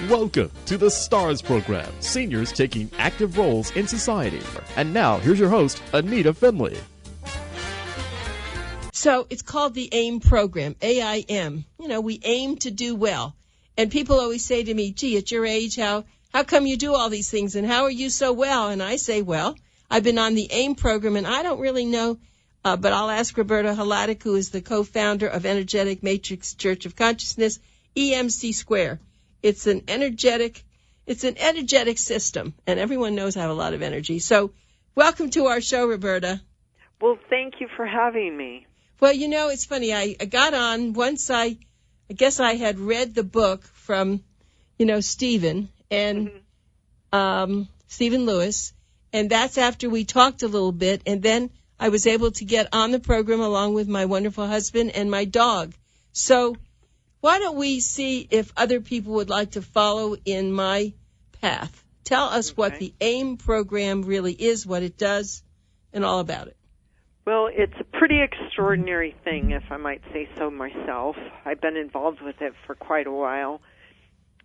Welcome to the STARS program, seniors taking active roles in society. And now, here's your host, ANITA FINLEY. So it's called the AIM program, AIM. You know, we aim to do well. And people always say to me, gee, at your age, how come you do all these things and how are you so well? And I say, well, I've been on the AIM program and I don't really know, but I'll ask Roberta Hladek, who is the co-founder of Energetic Matrix Church of Consciousness, EMC Square. It's an energetic system, and everyone knows I have a lot of energy. So welcome to our show, Roberta. Well, thank you for having me. Well, you know, it's funny. I got on once I guess I had read the book from, Stephen and Stephen Lewis, and that's after we talked a little bit, and then I was able to get on the program along with my wonderful husband and my dog. So why don't we see if other people would like to follow in my path? Tell us what the AIM program really is, what it does, and all about it. Well, it's a pretty extraordinary thing, if I might say so myself. I've been involved with it for quite a while.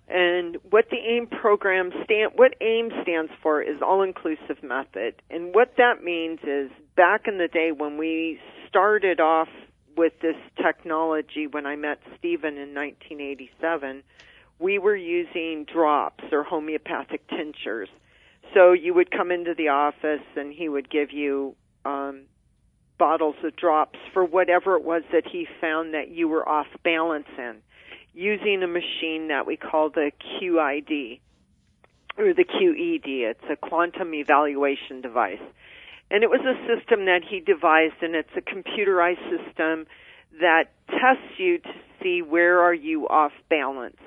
And what the AIM program what AIM stands for is All-Inclusive Method. And what that means is back in the day when we started off with this technology, when I met Stephen in 1987, we were using drops or homeopathic tinctures. So you would come into the office and he would give you bottles of drops for whatever it was that he found that you were off balance in, using a machine that we call the QID, or the QED. It's a quantum evaluation device. And it was a system that he devised, and it's a computerized system that tests you to see where are you off balance.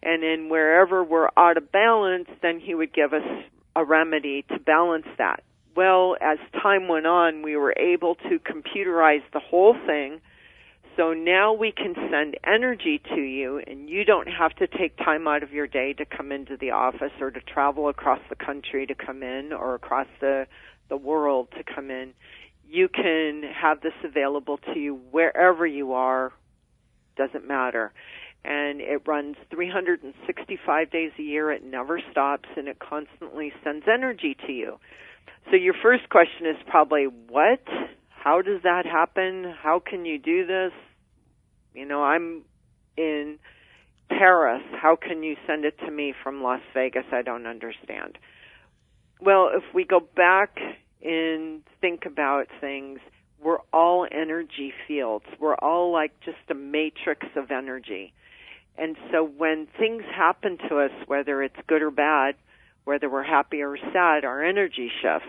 And then wherever we're out of balance, then he would give us a remedy to balance that. Well, as time went on, we were able to computerize the whole thing. So now we can send energy to you, and you don't have to take time out of your day to come into the office or to travel across the country to come in or across the world to come in. You can have this available to you wherever you are, doesn't matter. And it runs 365 days a year. It never stops, and it constantly sends energy to you. So your first question is probably, what? How does that happen? How can you do this? I'm in Paris. How can you send it to me from Las Vegas? I don't understand. Well, if we go back and think about things, we're all energy fields. We're all like just a matrix of energy. And so when things happen to us, whether it's good or bad, whether we're happy or sad, our energy shifts.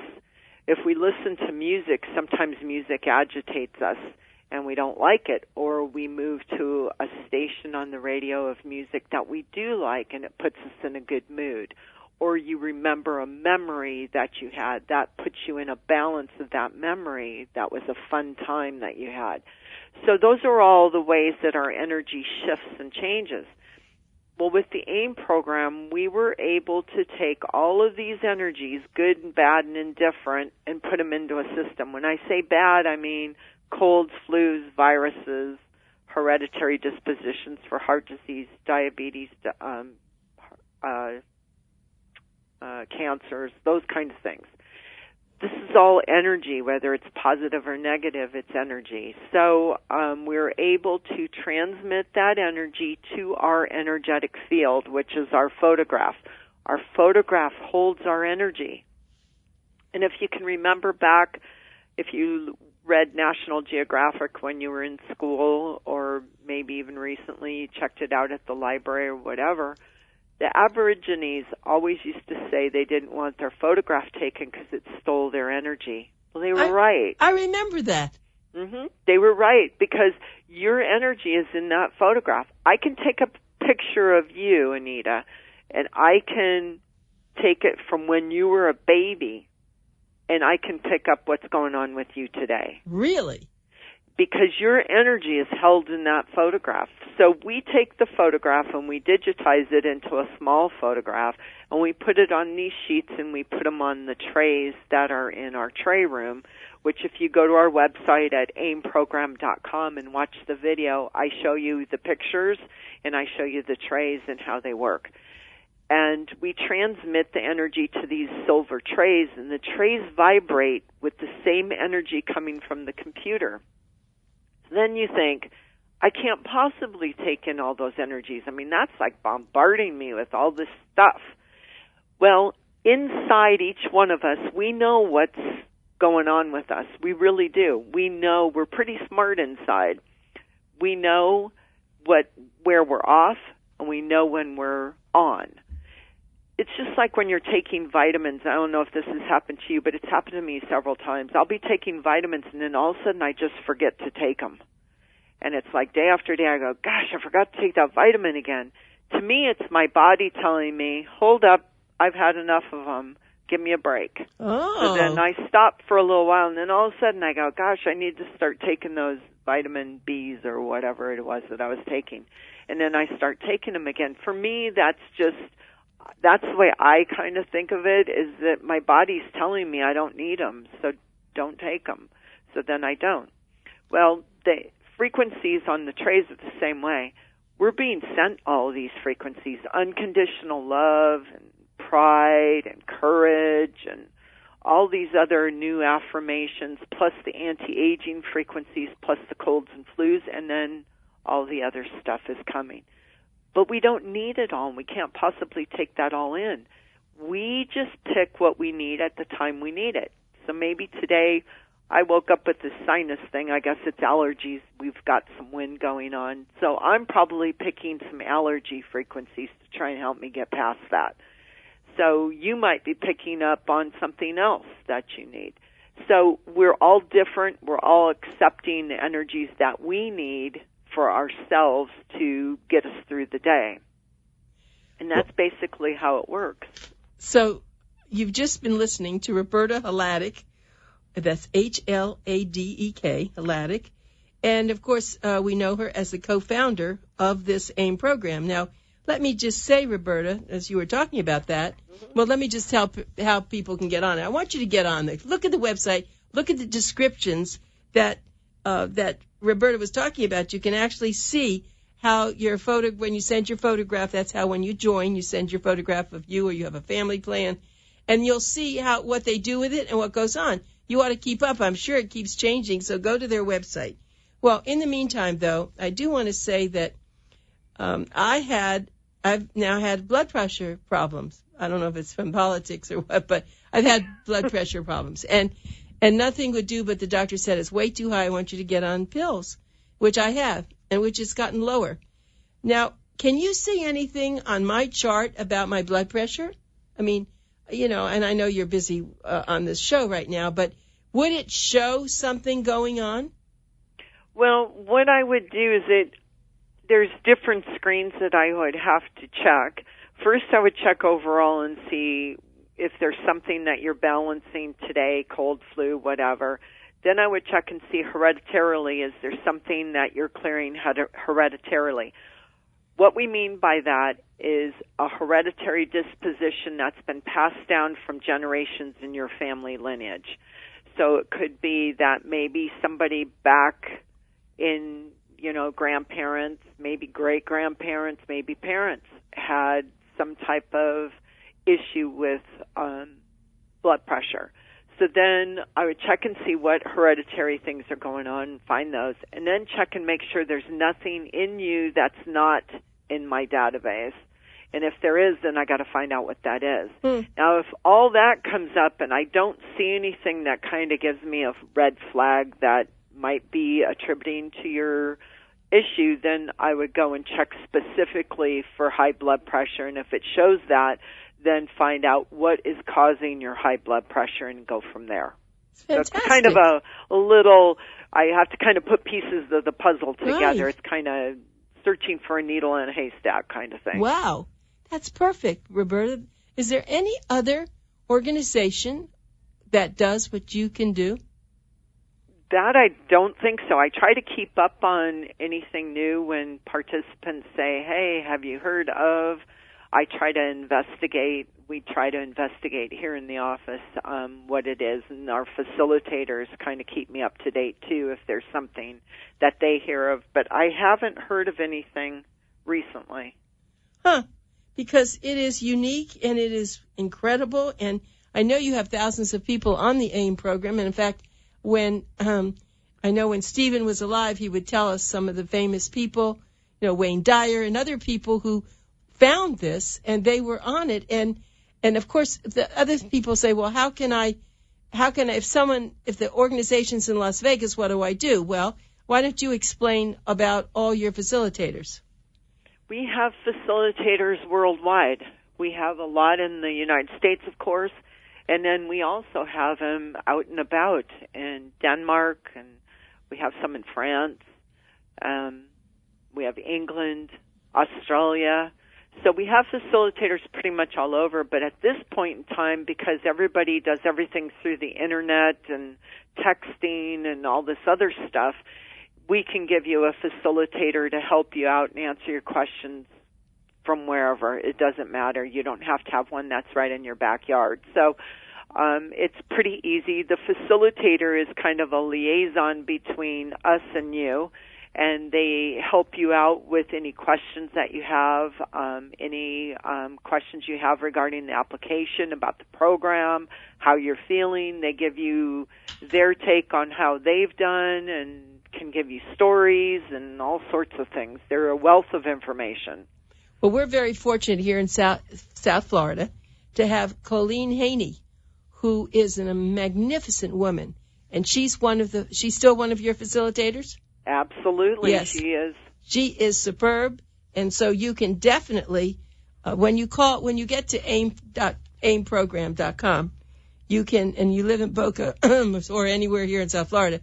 If we listen to music, sometimes music agitates us and we don't like it, or we move to a station on the radio of music that we do like and it puts us in a good mood. Or you remember a memory that you had that puts you in a balance of that memory. That was a fun time that you had. So those are all the ways that our energy shifts and changes. Well, with the AIM program, we were able to take all of these energies, good and bad and indifferent, and put them into a system. When I say bad, I mean colds, flus, viruses, hereditary dispositions for heart disease, diabetes, cancers, those kinds of things. This is all energy, whether it's positive or negative, it's energy. So we're able to transmit that energy to our energetic field, which is our photograph. Our photograph holds our energy. And if you can remember back, if you read National Geographic when you were in school, or maybe even recently you checked it out at the library or whatever, the Aborigines always used to say they didn't want their photograph taken because it stole their energy. Well, they were right. I remember that. They were right, because your energy is in that photograph. I can take a picture of you, Anita, and I can take it from when you were a baby, and I can pick up what's going on with you today. Really? Because your energy is held in that photograph. So we take the photograph and we digitize it into a small photograph, and we put it on these sheets and we put them on the trays that are in our tray room, which if you go to our website at aimprogram.com and watch the video, I show you the pictures and I show you the trays and how they work. And we transmit the energy to these silver trays, and the trays vibrate with the same energy coming from the computer. So then you think, I can't possibly take in all those energies. I mean, that's like bombarding me with all this stuff. Well, inside each one of us, we know what's going on with us. We really do. We know we're pretty smart inside. We know where we're off, and we know when we're on. It's just like when you're taking vitamins. I don't know if this has happened to you, but it's happened to me several times. I'll be taking vitamins, and then all of a sudden I just forget to take them. And it's like day after day I go, gosh, I forgot to take that vitamin again. To me, it's my body telling me, hold up, I've had enough of them. Give me a break. Oh. So then I stop for a little while, and then all of a sudden I go, gosh, I need to start taking those vitamin Bs or whatever it was that I was taking. And then I start taking them again. For me, that's the way I kind of think of it, is that my body's telling me I don't need them, so don't take them. So then I don't. Well, the frequencies on the trays are the same way. We're being sent all of these frequencies, unconditional love and pride and courage and all these other new affirmations, plus the anti-aging frequencies, plus the colds and flus, and then all the other stuff is coming. But we don't need it all, and we can't possibly take that all in. We just pick what we need at the time we need it. So maybe today I woke up with this sinus thing. I guess it's allergies. We've got some wind going on. So I'm probably picking some allergy frequencies to try and help me get past that. So you might be picking up on something else that you need. So we're all different. We're all accepting the energies that we need for ourselves to get us through the day. And that's basically how it works. So you've just been listening to Roberta Hladek. That's Hladek, Hladek. And, of course, we know her as the co-founder of this AIM program. Now, let me just say, Roberta, as you were talking about that, well, let me just tell how people can get on it. I want you to get on there. Look at the website. Look at the descriptions that Roberta was talking about. You can actually see how your when you send your photograph, that's how when you join, you send your photograph of you or you have a family plan, and you'll see what they do with it and what goes on. You ought to keep up. I'm sure it keeps changing, so go to their website. Well, in the meantime, though, I do want to say that I've now had blood pressure problems. I don't know if it's from politics or what, but I've had blood pressure problems. And nothing would do, but the doctor said it's way too high. I want you to get on pills, which I have, and which has gotten lower. Now, can you see anything on my chart about my blood pressure? I mean, and I know you're busy on this show right now, but would it show something going on? Well, what I would do is there's different screens that I would have to check. First, I would check overall and see if there's something that you're balancing today, cold, flu, whatever. Then I would check and see hereditarily, is there something that you're clearing hereditarily? What we mean by that is a hereditary disposition that's been passed down from generations in your family lineage. So it could be that maybe somebody back in, grandparents, maybe great-grandparents, maybe parents had some type of issue with blood pressure. So then I would check and see what hereditary things are going on, find those, and then check and make sure there's nothing in you that's not in my database. And if there is, then I got to find out what that is. Now, if all that comes up and I don't see anything that kind of gives me a red flag that might be attributing to your issue, then I would go and check specifically for high blood pressure. And if it shows that, then find out what is causing your high blood pressure and go from there. So it's kind of a little, I have to kind of put pieces of the puzzle together. Right. It's kind of searching for a needle in a haystack kind of thing. Wow. That's perfect, Roberta. Is there any other organization that does what you can do? That I don't think so. I try to keep up on anything new when participants say, hey, have you heard of? I try to investigate. We try to investigate here in the office what it is, and our facilitators kind of keep me up to date, too, if there's something that they hear of. But I haven't heard of anything recently. Huh. because it is unique and it is incredible. And I know you have thousands of people on the AIM program. And in fact, when I know when Stephen was alive, he would tell us some of the famous people, Wayne Dyer and other people who found this and they were on it. And of course, the other people say, well, how can I, if the organization's in Las Vegas, what do I do? Well, why don't you explain about all your facilitators? We have facilitators worldwide. We have a lot in the United States, of course, and then we also have them out and about in Denmark, and we have some in France. We have England, Australia. So we have facilitators pretty much all over, but at this point in time, because everybody does everything through the internet and texting and all this other stuff, we can give you a facilitator to help you out and answer your questions from wherever. It doesn't matter. You don't have to have one that's right in your backyard. So it's pretty easy. The facilitator is kind of a liaison between us and you, and they help you out with any questions that you have, any questions you have regarding the application, about the program, how you're feeling. They give you their take on how they've done and can give you stories and all sorts of things. They're a wealth of information. Well, we're very fortunate here in South Florida to have Colleen Haney, who is a magnificent woman, and she's still one of your facilitators? Absolutely, yes. She is. She is superb, and so you can definitely, when you get to aimprogram.com, you can, and you live in Boca or anywhere here in South Florida.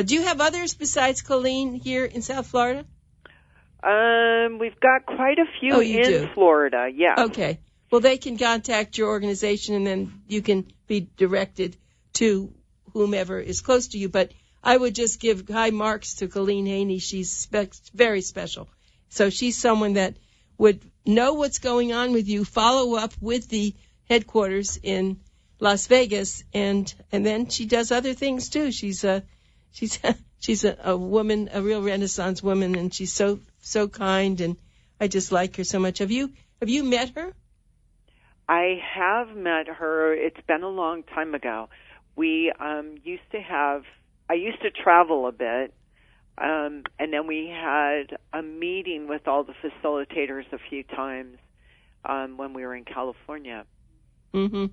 Do you have others besides Colleen here in South Florida? We've got quite a few in Florida, yeah. Okay. Well, they can contact your organization, and then you can be directed to whomever is close to you. But I would just give high marks to Colleen Haney. She's very special. So she's someone that would know what's going on with you, follow up with the headquarters in Las Vegas, and then she does other things too. She's a woman, a real Renaissance woman, and she's so kind, and I just like her so much. Have you met her? I have met her. It's been a long time ago. We I used to travel a bit, and then we had a meeting with all the facilitators a few times when we were in California. Mm-hmm.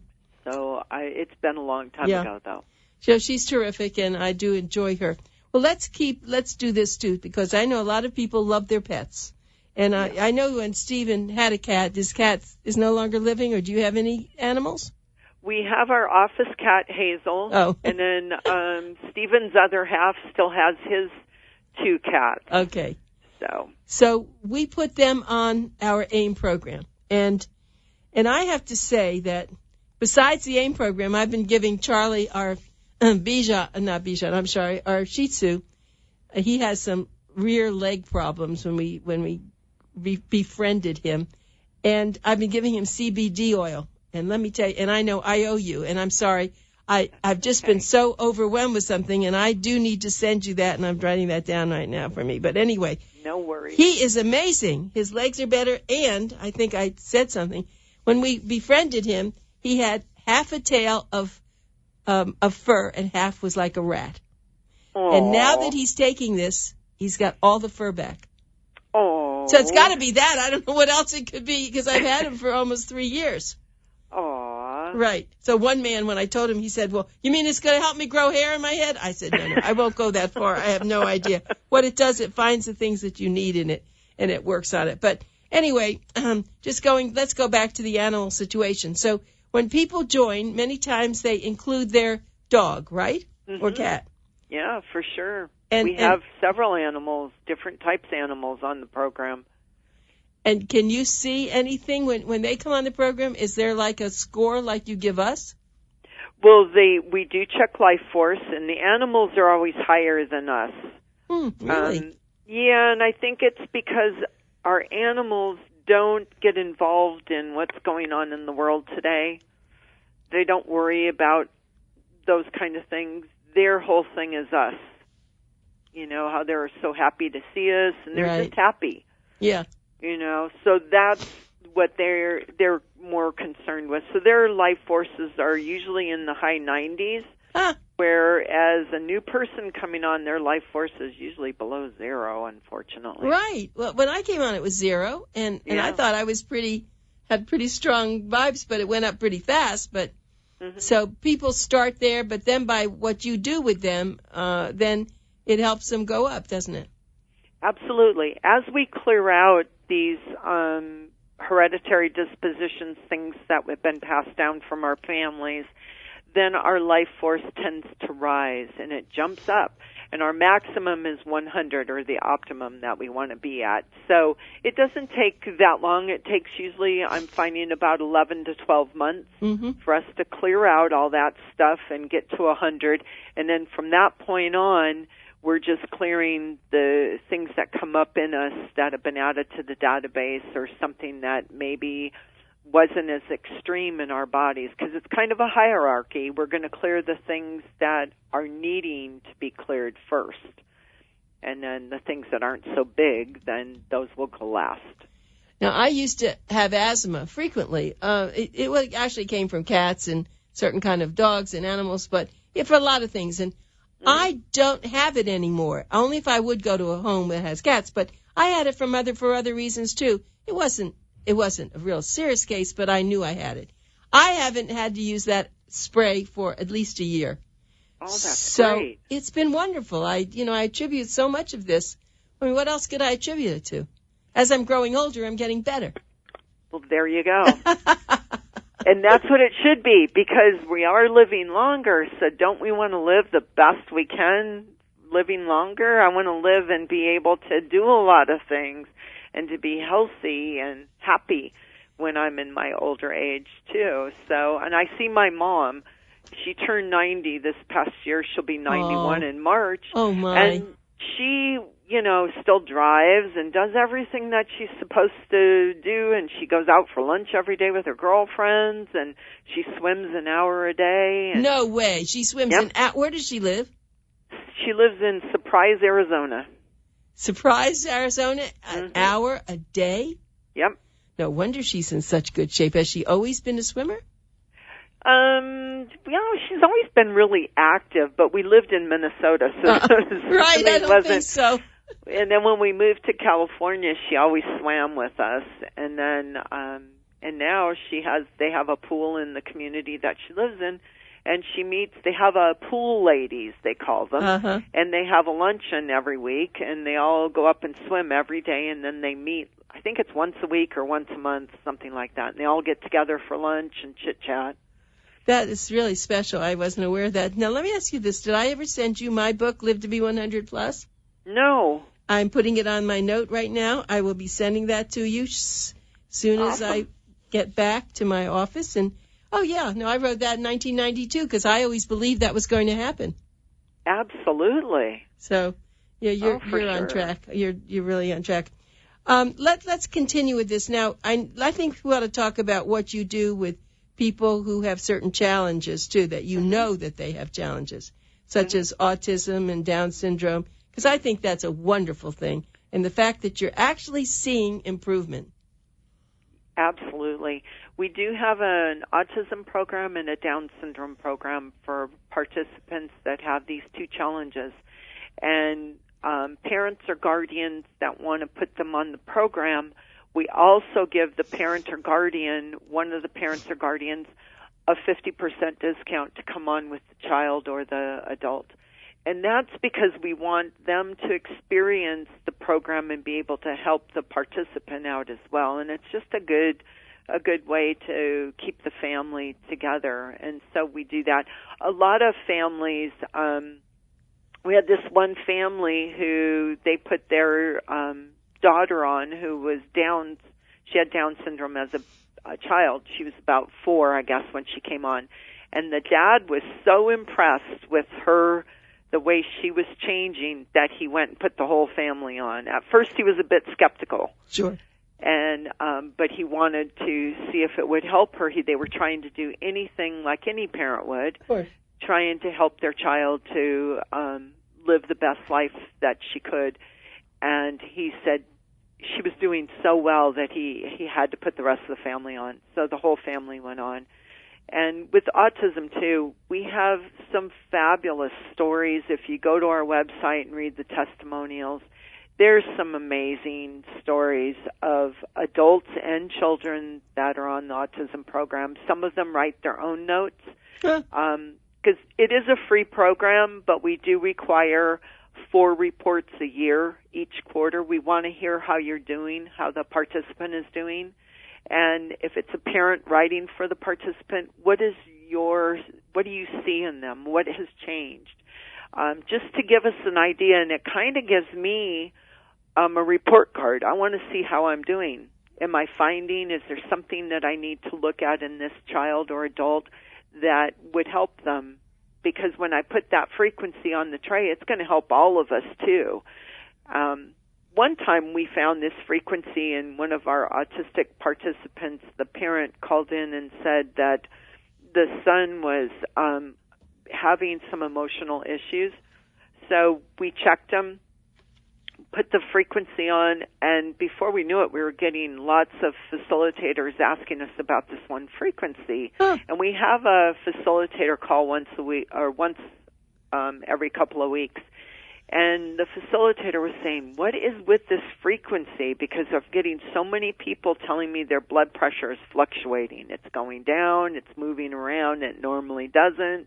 So it's been a long time ago, though. So she's terrific, and I do enjoy her. Well, let's do this, too, because I know a lot of people love their pets. And I know when Stephen had a cat, his cat is no longer living, or do you have any animals? We have our office cat, Hazel. Oh. And then Stephen's other half still has his 2 cats. Okay. So we put them on our AIM program. And I have to say that besides the AIM program, I've been giving Charlie our our Shih Tzu. He has some rear leg problems when we befriended him, and I've been giving him CBD oil. And let me tell you, and I know I owe you, and I'm sorry, I've just been so overwhelmed with something, and I do need to send you that, and I'm writing that down right now for me. But anyway, no worries. He is amazing. His legs are better, and I think I said something. When we befriended him, he had half a tail of fur, and half was like a rat. Aww. And now that he's taking this, he's got all the fur back. Oh. So it's got to be that. I don't know what else it could be, because I've had him for almost 3 years. Aw. Right. So one man, when I told him, he said, well, you mean it's going to help me grow hair in my head? I said, no, I won't go that far. I have no idea. What it does, it finds the things that you need in it, and it works on it. But anyway, let's go back to the animal situation. So when people join, many times they include their dog, right? Mm-hmm. Or cat. Yeah, for sure. We have several animals, different types of animals on the program. And can you see anything when they come on the program? Is there like a score like you give us? Well, we do check life force, and the animals are always higher than us. Really? Yeah, and I think it's because our animals don't get involved in what's going on in the world today. They don't worry about those kind of things. Their whole thing is us. You know, how they're so happy to see us, and they're just happy. Yeah. You know, so that's what they're more concerned with. So their life forces are usually in the high 90s, whereas a new person coming on, their life force is usually below 0, unfortunately. Right. Well, when I came on, it was 0, and I thought I was had pretty strong vibes, but it went up pretty fast. But so people start there, but then by what you do with them, then it helps them go up, doesn't it? Absolutely. As we clear out these hereditary dispositions, things that have been passed down from our families, then our life force tends to rise and it jumps up. And our maximum is 100, or the optimum that we want to be at. So it doesn't take that long. It takes usually, I'm finding, about 11 to 12 months for us to clear out all that stuff and get to 100. And then from that point on, we're just clearing the things that come up in us that have been added to the database, or something that maybe wasn't as extreme in our bodies, because it's kind of a hierarchy. We're going to clear the things that are needing to be cleared first, and then the things that aren't so big, then those will go last. Now, I used to have asthma frequently. It actually came from cats and certain kind of dogs and animals, but for a lot of things. And I don't have it anymore, only if I would go to a home that has cats. But I had it for other reasons, too. It wasn't a real serious case, but I knew I had it. I haven't had to use that spray for at least a year. Oh, that's So great. it's been wonderful. I attribute so much of this. I mean, what else could I attribute it to? As I'm growing older, I'm getting better. Well, there you go. And that's what it should be, because we are living longer, so don't we want to live the best we can living longer? I want to live and be able to do a lot of things and to be healthy and happy when I'm in my older age, too. So, and I see my mom. She turned 90 this past year. She'll be 91 in March. Oh, my. And she, still drives and does everything that she's supposed to do, and she goes out for lunch every day with her girlfriends, and she swims an hour a day. And no way. She swims where does she live? She lives in Surprise, Arizona. Surprise, Arizona? An hour a day? Yep. No wonder she's in such good shape. Has she always been a swimmer? She's always been really active, but we lived in Minnesota, so right, I don't think so. And then when we moved to California, she always swam with us, and then and now they have a pool in the community that she lives in, and they have a pool ladies, they call them, and they have a luncheon every week, and they all go up and swim every day, and then they meet, I think it's once a week or once a month, something like that, and they all get together for lunch and chit-chat. That is really special. I wasn't aware of that. Now, let me ask you this. Did I ever send you my book, Live to be 100 Plus? No. I'm putting it on my note right now. I will be sending that to you soon as I get back to my office. And, I wrote that in 1992 because I always believed that was going to happen. Absolutely. So, you're on track. You're really on track. Let's continue with this. Now, I think we ought to talk about what you do with people who have certain challenges, too, that you know that they have challenges, such as autism and Down syndrome, because I think that's a wonderful thing, and the fact that you're actually seeing improvement. Absolutely. We do have an autism program and a Down syndrome program for participants that have these two challenges, and parents or guardians that want to put them on the program, we also give the parent or guardian, one of the parents or guardians, a 50% discount to come on with the child or the adult. And that's because we want them to experience the program and be able to help the participant out as well. And it's just a good way to keep the family together. And so we do that. A lot of families, we had this one family who they put their daughter on who was she had Down syndrome as a child. She was about 4, I guess, when she came on. And the dad was so impressed with her, the way she was changing, that he went and put the whole family on. At first he was a bit skeptical. Sure. And but he wanted to see if it would help her. They were trying to do anything like any parent would, of course, trying to help their child to live the best life that she could. And he said, she was doing so well that he had to put the rest of the family on. So the whole family went on. And with autism, too, we have some fabulous stories. If you go to our website and read the testimonials, there's some amazing stories of adults and children that are on the autism program. Some of them write their own notes because it is a free program, but we do require 4 reports a year each quarter. We want to hear how you're doing, how the participant is doing. And if it's a parent writing for the participant, what do you see in them? What has changed? Just to give us an idea, and it kind of gives me a report card. I want to see how I'm doing. Am I finding, is there something that I need to look at in this child or adult that would help them? Because when I put that frequency on the tray, it's going to help all of us too. One time we found this frequency in one of our autistic participants. The parent called in and said that the son was having some emotional issues. So we checked him, put the frequency on, and before we knew it, we were getting lots of facilitators asking us about this one frequency. And we have a facilitator call once a week, or once every couple of weeks. And the facilitator was saying, what is with this frequency? Because I'm getting so many people telling me their blood pressure is fluctuating. It's going down, it's moving around, it normally doesn't.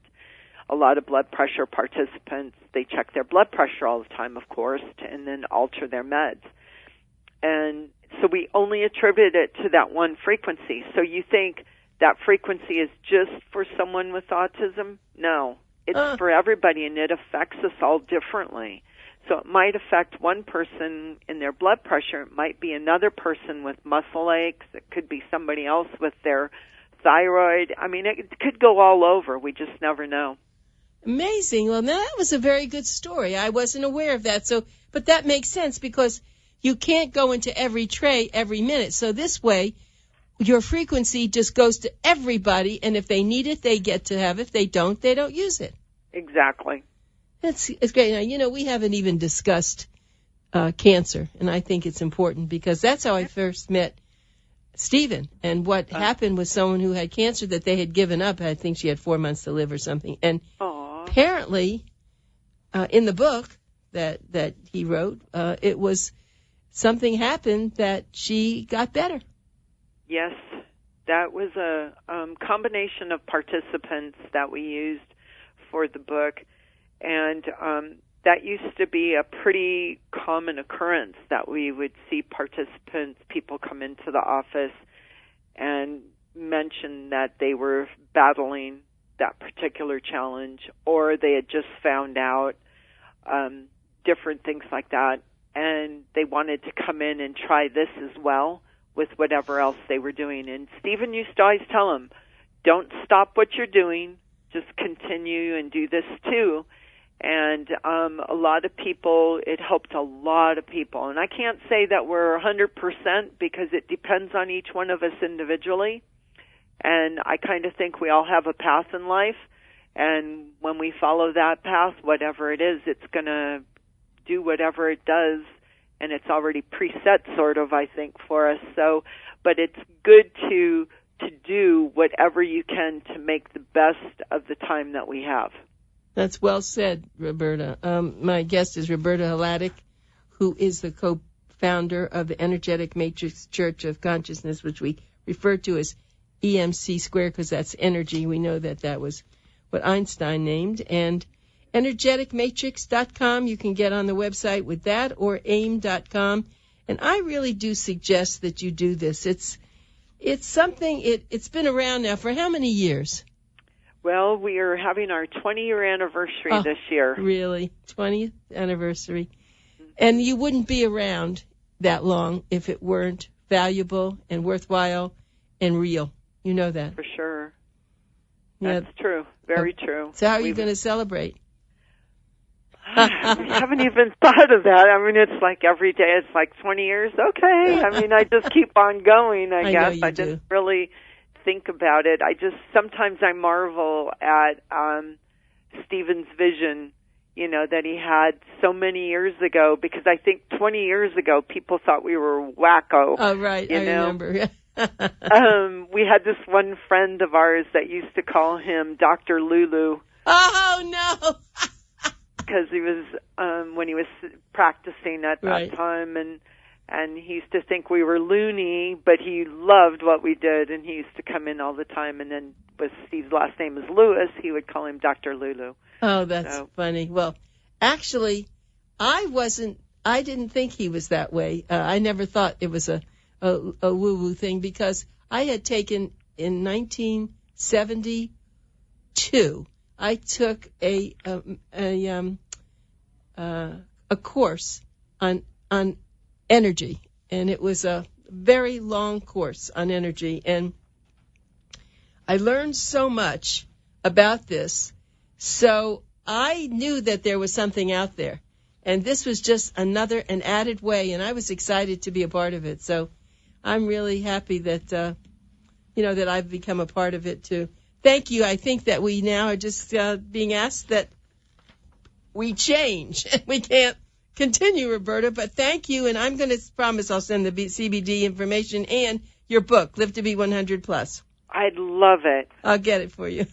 A lot of blood pressure participants, they check their blood pressure all the time, of course, and then alter their meds. And so we only attribute it to that one frequency. So you think that frequency is just for someone with autism? No. It's for everybody, and it affects us all differently. So it might affect one person in their blood pressure. It might be another person with muscle aches. It could be somebody else with their thyroid. I mean, it could go all over. We just never know. Amazing. Well, that was a very good story. I wasn't aware of that. But that makes sense because you can't go into every tray every minute. So this way, your frequency just goes to everybody, and if they need it, they get to have it. If they don't use it. Exactly. It's great. Now, we haven't even discussed cancer, and I think it's important because that's how I first met Stephen, and what happened with someone who had cancer that they had given up. I think she had 4 months to live or something. And apparently, in the book that he wrote, it was something happened that she got better. Yes, that was a combination of participants that we used for the book, and that used to be a pretty common occurrence that we would see participants, people come into the office and mention that they were battling that particular challenge, or they had just found out different things like that, and they wanted to come in and try this as well with whatever else they were doing. And Stephen used to always tell them, don't stop what you're doing, just continue and do this too. And a lot of people, it helped a lot of people. And I can't say that we're 100% because it depends on each one of us individually. And I kind of think we all have a path in life. And when we follow that path, whatever it is, it's going to do whatever it does. And it's already preset, sort of, I think, for us. So, but it's good to do whatever you can to make the best of the time that we have. That's well said, Roberta. My guest is Roberta Hladek, who is the co-founder of the Energetic Matrix Church of Consciousness, which we refer to as EMC squared because that's energy. We know that was what Einstein named. And energeticmatrix.com, you can get on the website with that, or aim.com. And I really do suggest that you do this. It's something, it's been around now for how many years? Well, we are having our 20-year anniversary this year. Really? 20th anniversary. And you wouldn't be around that long if it weren't valuable and worthwhile and real. You know that. For sure. That's true. Very true. So how are you going to celebrate? We haven't even thought of that. I mean, it's like every day it's like 20 years. Okay. I mean, I just keep on going, I guess. I didn't really think about it. Sometimes I marvel at Stephen's vision, that he had so many years ago, because I think 20 years ago people thought we were wacko. Oh, right. I remember. We had this one friend of ours that used to call him Dr. Lulu. Oh, no. Because he was, when he was practicing at that Right. time, and he used to think we were loony, but he loved what we did, and he used to come in all the time, and then with Steve's last name is Lewis, he would call him Dr. Lulu. Oh, that's funny. Well, actually, I didn't think he was that way. I never thought it was a woo-woo thing, because I had taken, in 1972, I took a course on energy, and it was a very long course on energy, and I learned so much about this. So I knew that there was something out there, and this was just an added way, and I was excited to be a part of it. So I'm really happy that, that I've become a part of it too. Thank you. I think that we now are just being asked that we change. We can't continue, Roberta, but thank you, and I'm going to promise I'll send the CBD information and your book, Live to Be 100 Plus. I'd love it. I'll get it for you.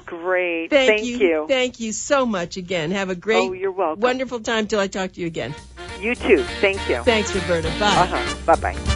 Great. Thank you. Thank you so much again. Have a great, you're welcome. Wonderful time till I talk to you again. You too. Thank you. Thanks, Roberta. Bye. Bye-bye.